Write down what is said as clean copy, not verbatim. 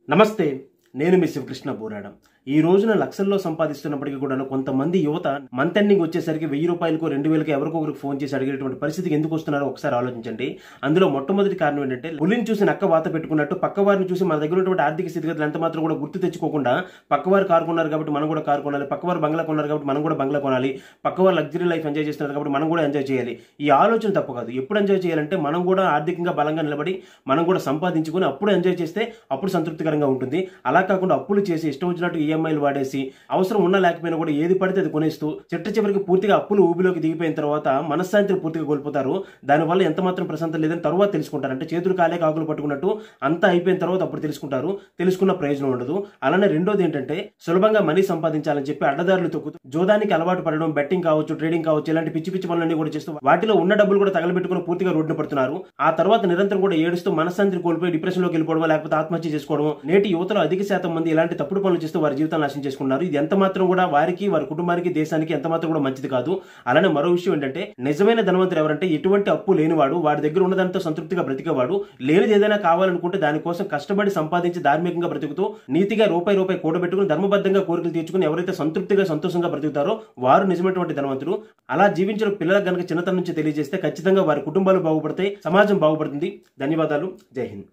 నమస్తే, నేను మీ శివకృష్ణ బోరాడ. ఈ రోజున లక్షల్లో సంపాదిస్తున్నప్పటికీ కూడా కొంతమంది యువత మంత్ ఎండింగ్ వచ్చేసరికి 1000 రూపాయలకు 2000కి ఎవరికో ఒకరికి ఫోన్ చేసి అడిగేటువంటి పరిస్థితికి ఎందుకు వస్తున్నారో ఒకసారి ఆలోచించండి. అందులో మొట్టమొదటి కారణం ఏంటంటే, పులిని చూసి నక్క వాత పెట్టుకున్నట్టు పక్కవారిని చూసి మన దగ్గర ఉన్నటువంటి ఆర్థిక స్థితిగతులు ఎంత మాత్రం కూడా గుర్తు తెచ్చుకోకుండా, పక్కవారు కారు కొన్నారు కాబట్టి మనం కూడా కారు కొనాలి, పక్కవారు బంగ్లా కొన్నారు కాబట్టి మనం కూడా బంగ్లా కొనాలి, పక్కవారు లగ్జరీ లైఫ్ ఎంజాయ్ చేస్తున్నారు కాబట్టి మనం కూడా ఎంజాయ్ చేయాలి. ఈ ఆలోచన తప్పు కాదు. ఎప్పుడు ఎంజాయ్ చేయాలంటే మనం కూడా ఆర్థికంగా బలంగా నిలబడి మనం కూడా సంపాదించుకుని అప్పుడు ఎంజాయ్ చేస్తే అప్పుడు సంతృప్తికరంగా ఉంటుంది. అలా కాకుండా అప్పులు చేసి ఇష్టం వచ్చినట్టు ఈఎంఐలు వాడేసి అవసరం ఉన్నా లేకపోయినా కూడా ఏది పడితే అది కొనేస్తూ చివరికి పూర్తిగా అప్పులు ఊబిలోకి దిగిపోయిన తర్వాత మనశ్శాంతిని పూర్తిగా కోల్పోతారు. దానివల్ల ఎంత మాత్రం ప్రశాంతం లేదని తర్వాత తెలుసుకుంటారు. అంటే చేతులు కాలే కాకులు పట్టుకున్నట్టు అంతా అయిపోయిన తర్వాత అప్పుడు తెలుసుకుంటారు. తెలుసుకున్న ప్రయోజనం ఉండదు. అలానే రెండోది ఏంటంటే, సులభంగా మనీ సంపాదించాలని చెప్పి అడ్డదారులు తొక్కుతూ జోదానికి అలవాటు పడడం, బెట్టింగ్ కావచ్చు, ట్రేడింగ్ కావచ్చు, ఇలాంటి పిచ్చి పిచ్చి పనులన్నీ కూడా చేస్తూ వాటిలో ఉన్న డబ్బులు కూడా తగలబెట్టుకుని పూర్తిగా రోడ్డున పడుతున్నారు. ఆ తర్వాత నిరంతరం కూడా ఏడుస్తూ మనశ్శాంతిని కోల్పోయి డిప్రెషన్ లోకి వెళ్ళిపోవడం, లేకపోతే ఆత్మహత్య చేసుకోవడం. నేటి యువతలో అధిక శాతం మంది ఇలాంటి తప్పుడు పనులు చేస్తూ వారి జీవితాన్ని నాశనం చేసుకున్నారు. ఇది ఎంత మాత్రం కూడా వారికి, వారి కుటుంబానికి, దేశానికి ఎంత మాత్రం కూడా మంచిది కాదు. అలానే మరో విషయం ఏంటంటే, నిజమైన ధనవంతుడు ఎవరంటే ఎటువంటి అప్పు లేనివాడు, వాడి దగ్గర ఉన్నదాంతో సంతృప్తిగా బ్రతికేవాడు. లేనిది ఏదైనా కావాలనుకుంటే దానికోసం కష్టపడి సంపాదించి ధార్మికంగా బ్రతుకుతూ నీతిగా రూపాయి కూడబెట్టుకుని ధర్మబద్ధంగా కోరికలు తీర్చుకుని ఎవరైతే సంతృప్తిగా సంతోషంగా బ్రతుకుతారో వారు నిజమైనటువంటి ధనవంతుడు. అలా జీవించిన పిల్లలకు గనక చిన్నతనం నుంచి తెలియజేస్తే ఖచ్చితంగా వారి కుటుంబాలు బాగుపడతాయి, సమాజం బాగుపడుతుంది. ధన్యవాదాలు. జై హింద్.